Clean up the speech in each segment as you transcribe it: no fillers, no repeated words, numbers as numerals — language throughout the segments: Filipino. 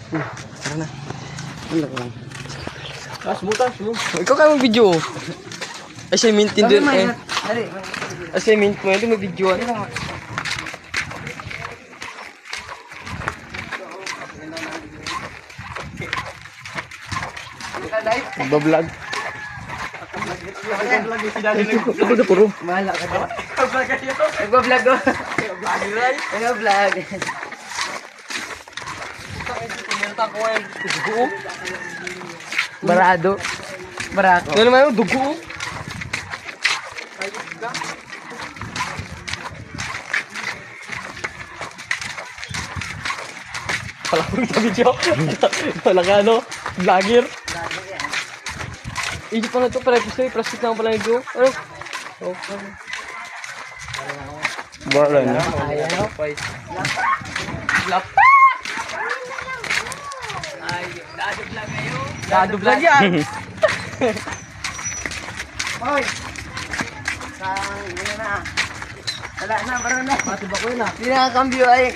Tara na. Ano lang. Tas mo. Ikaw ka mag-video. Assignment din doon eh. Dali. Assignment mo yun, mag-videoan. Magbablog. Ako na puro. Mahala ka ba? Nagbablog ko. Nagbablog. Barado. Barako. Ano naman yung dugo? Wala ko yung video. Wala ka ano? Vlogger. Hindi pa na ito, practice lang pala yung ano? Okay. Bala na. Ayaw. Lap. Ay, dado vlog ngayon. Dado vlog yan. Hoy. Sang, yun na. Wala na, baro na. Matibak ko yun ah. Hindi na kambyo ay.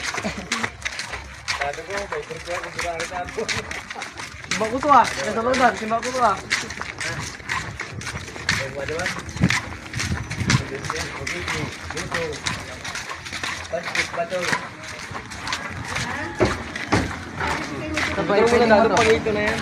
Timbak ko to ah. Nasa loadan, timbak ko to ah. Sabay ko na dado pang ito na yan.